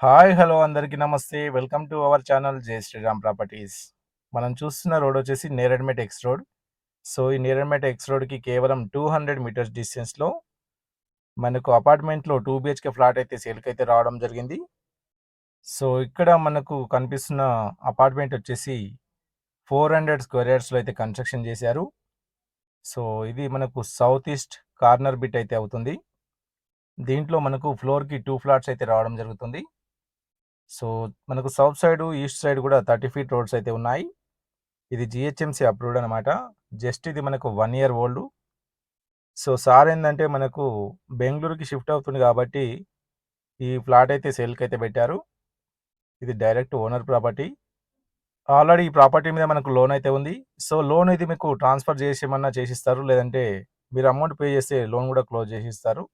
Hi hello అందరికీ నమస్తే. Welcome to our channel జై శ్రీరామ్ ప్రాపర్టీస్. మనం చూస్తున్న రోడ్ వచ్చేసి నేరెడ్మెట్ ఎక్స్ రోడ్. సో ఈ నేరెడ్మెట్ ఎక్స్ రోడ్కి కేవలం 200 మీటర్స్ డిస్టెన్స్లో మనకు అపార్ట్మెంట్లో 2 బిహెచ్కే ఫ్లాట్ అయితే సేల్కి అయితే రావడం జరిగింది. సో ఇక్కడ మనకు కనిపిస్తున్న అపార్ట్మెంట్ వచ్చేసి 400 స్క్వేర్ యార్డ్స్లో అయితే కన్స్ట్రక్షన్ చేశారు. సో ఇది మనకు సౌత్ ఈస్ట్ కార్నర్ బిట్ అయితే అవుతుంది. దీంట్లో మనకు ఫ్లోర్కి 2 ఫ్లాట్స్ అయితే రావడం జరుగుతుంది. సో మనకు సౌత్ సైడ్ ఈస్ట్ సైడ్ కూడా 30 ఫీట్ రోడ్స్ అయితే ఉన్నాయి. ఇది జిహెచ్ఎంసీ అప్రూవ్డ్ అనమాట. జస్ట్ ఇది మనకు 1 ఇయర్ ఓల్డ్. సో సార్ ఏంటంటే మనకు బెంగళూరుకి షిఫ్ట్ అవుతుంది కాబట్టి ఈ ఫ్లాట్ అయితే సేల్కి అయితే పెట్టారు. ఇది డైరెక్ట్ ఓనర్ ప్రాపర్టీ. ఆల్రెడీ ఈ ప్రాపర్టీ మీద మనకు లోన్ అయితే ఉంది. సో లోన్ ఇది మీకు ట్రాన్స్ఫర్ చేసేమన్నా చేసిస్తారు, లేదంటే మీరు అమౌంట్ పే చేస్తే లోన్ కూడా క్లోజ్ చేసిస్తారు.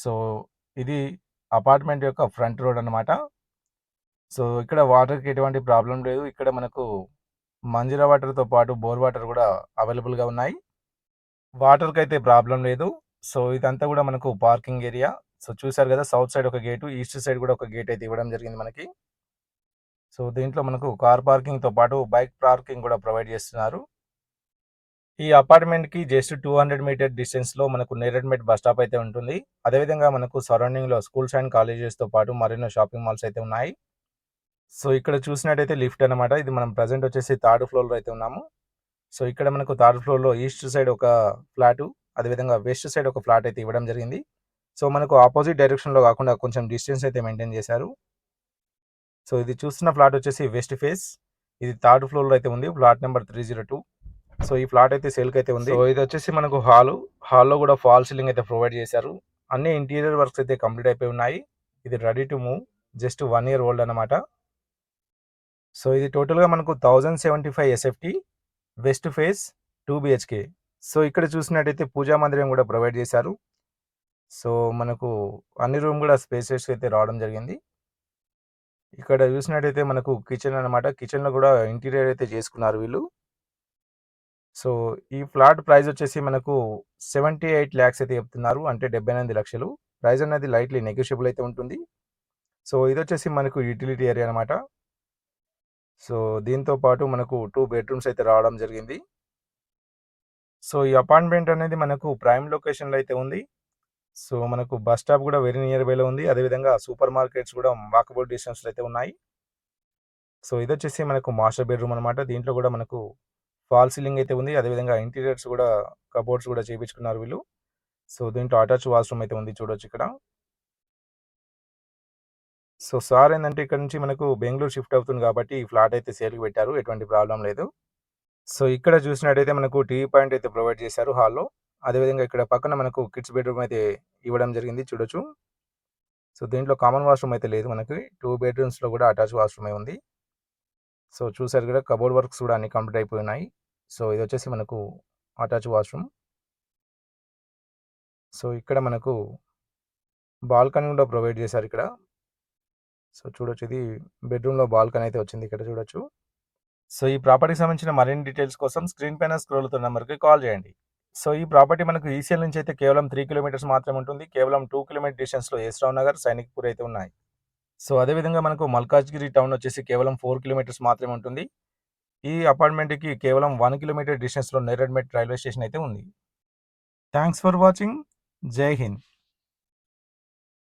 సో ఇది అపార్ట్మెంట్ యొక్క ఫ్రంట్ రోడ్ అనమాట. సో ఇక్కడ వాటర్కి ఎటువంటి ప్రాబ్లం లేదు. ఇక్కడ మనకు మంజీరా వాటర్తో పాటు బోర్ వాటర్ కూడా అవైలబుల్గా ఉన్నాయి. వాటర్కి అయితే ప్రాబ్లం లేదు. సో ఇదంతా కూడా మనకు పార్కింగ్ ఏరియా. సో చూసారు కదా, సౌత్ సైడ్ ఒక గేటు, ఈస్ట్ సైడ్ కూడా ఒక గేట్ అయితే ఇవ్వడం జరిగింది మనకి. సో దీంట్లో మనకు కార్ పార్కింగ్తో పాటు బైక్ పార్కింగ్ కూడా ప్రొవైడ్ చేస్తున్నారు. ఈ అపార్ట్మెంట్కి జస్ట్ 200 మీటర్ డిస్టెన్స్లో మనకు నేరెడ్మెట్ బస్ స్టాప్ అయితే ఉంటుంది. అదేవిధంగా మనకు సరౌండింగ్లో స్కూల్స్ అండ్ కాలేజెస్తో పాటు మరెన్నో షాపింగ్ మాల్స్ అయితే ఉన్నాయి. సో ఇక్కడ చూసినట్టయితే లిఫ్ట్ అనమాట. ఇది మనం ప్రజెంట్ వచ్చేసి 3rd ఫ్లోర్లో అయితే ఉన్నాము. సో ఇక్కడ మనకు 3rd ఫ్లోర్లో ఈస్ట్ సైడ్ ఒక ఫ్లాటు, అదేవిధంగా వెస్ట్ సైడ్ ఒక ఫ్లాట్ అయితే ఇవ్వడం జరిగింది. సో మనకు ఆపోజిట్ డైరెక్షన్లో కాకుండా కొంచెం డిస్టెన్స్ అయితే మెయింటైన్ చేశారు. సో ఇది చూస్తున్న ఫ్లాట్ వచ్చేసి వెస్ట్ ఫేస్. ఇది 3rd ఫ్లోర్లో అయితే ఉంది, ఫ్లాట్ నెంబర్ 302. సో ఈ ఫ్లాట్ అయితే సేల్కి అయితే ఉంది. సో ఇది వచ్చేసి మనకు హాల్లో కూడా ఫాల్ సీలింగ్ అయితే ప్రొవైడ్ చేశారు. అన్ని ఇంటీరియర్ వర్క్స్ అయితే కంప్లీట్ అయిపోయి ఉన్నాయి. ఇది ready to move, just 1 year old అనమాట. సో ఇది టోటల్గా మనకు 1075 SFT, west face, 2 BHK. So ఇక్కడ చూసినట్టయితే పూజా మందిరం కూడా ప్రొవైడ్ చేశారు. సో మనకు అన్ని రూమ్ కూడా స్పేసెస్ అయితే రావడం జరిగింది. ఇక్కడ చూసినట్టయితే మనకు కిచెన్ అనమాట. కిచెన్లో కూడా ఇంటీరియర్ అయితే చేసుకున్నారు వీళ్ళు. సో ఈ ఫ్లాట్ ప్రైస్ వచ్చేసి మనకు 78 ల్యాక్స్ అయితే చెప్తున్నారు, అంటే 78 లక్షలు. ప్రైస్ అనేది లైట్లీ నెగోషియబుల్ అయితే ఉంటుంది. సో ఇది వచ్చేసి మనకు యూటిలిటీ ఏరియా అనమాట. సో దీంతో పాటు మనకు 2 బెడ్రూమ్స్ అయితే రావడం జరిగింది. సో ఈ అపార్ట్మెంట్ అనేది మనకు ప్రైమ్ లొకేషన్లో అయితే ఉంది. సో మనకు బస్ స్టాప్ కూడా వెరీ నియర్ బైలో ఉంది. అదేవిధంగా సూపర్ మార్కెట్స్ కూడా వాకబుల్ డిస్టెన్స్లో అయితే ఉన్నాయి. సో ఇది వచ్చేసి మనకు మాస్టర్ బెడ్రూమ్ అనమాట. దీంట్లో కూడా మనకు ఫాల్ సీలింగ్ అయితే ఉంది. అదేవిధంగా ఇంటీరియర్స్ కూడా కబోర్డ్స్ కూడా చేయించుకున్నారు వీళ్ళు. సో దీంట్లో అటాచ్ వాష్రూమ్ అయితే ఉంది, చూడొచ్చు ఇక్కడ. సో సార్ ఏంటంటే ఇక్కడ నుంచి మనకు బెంగళూరు షిఫ్ట్ అవుతుంది కాబట్టి ఈ ఫ్లాట్ అయితే సేల్కి పెట్టారు, ఎటువంటి ప్రాబ్లం లేదు. సో ఇక్కడ చూసినట్టయితే మనకు టీవీ పాయింట్ అయితే ప్రొవైడ్ చేశారు హాల్లో. అదేవిధంగా ఇక్కడ పక్కన మనకు కిడ్స్ బెడ్రూమ్ అయితే ఇవ్వడం జరిగింది, చూడొచ్చు. సో దీంట్లో కామన్ వాష్రూమ్ అయితే లేదు మనకి. 2 బెడ్రూమ్స్లో కూడా అటాచ్ వాష్రూమ్ ఉంది. సో చూసారు కదా, కబోర్డ్ వర్క్స్ కూడా అన్ని కంప్లీట్ అయిపోయి ఉన్నాయి. సో ఇది వచ్చేసి మనకు అటాచ్ వాష్రూమ్. సో ఇక్కడ మనకు బాల్కనీ కూడా ప్రొవైడ్ చేశారు ఇక్కడ. సో చూడొచ్చు, ఇది బెడ్రూమ్లో బాల్కనీ అయితే వచ్చింది, ఇక్కడ చూడొచ్చు. సో ఈ ప్రాపర్టీకి సంబంధించిన మరిన్ని డీటెయిల్స్ కోసం స్క్రీన్ పైన స్క్రోల్ అవుతున్న నెంబర్కి కాల్ చేయండి. సో ఈ ప్రాపర్టీ మనకు ఈసీఎల్ నుంచి అయితే కేవలం 3 కిలోమీటర్స్ మాత్రమే ఉంటుంది. కేవలం 2 కిలోమీటర్ డిస్టెన్స్లో యశ్రావ్ నగర్, సైనిక్పూర్ అయితే ఉన్నాయి. సో అదేవిధంగా మనకు మల్కాజ్గిరి టౌన్ వచ్చేసి కేవలం 4 కిలోమీటర్స్ మాత్రమే ఉంటుంది. ఈ అపార్ట్మెంట్కి కేవలం 1 కిలోమీటర్ డిస్టెన్స్లో నేరెడ్మెట్ రైల్వే స్టేషన్ అయితే ఉంది. Thanks for watching. జై హింద్.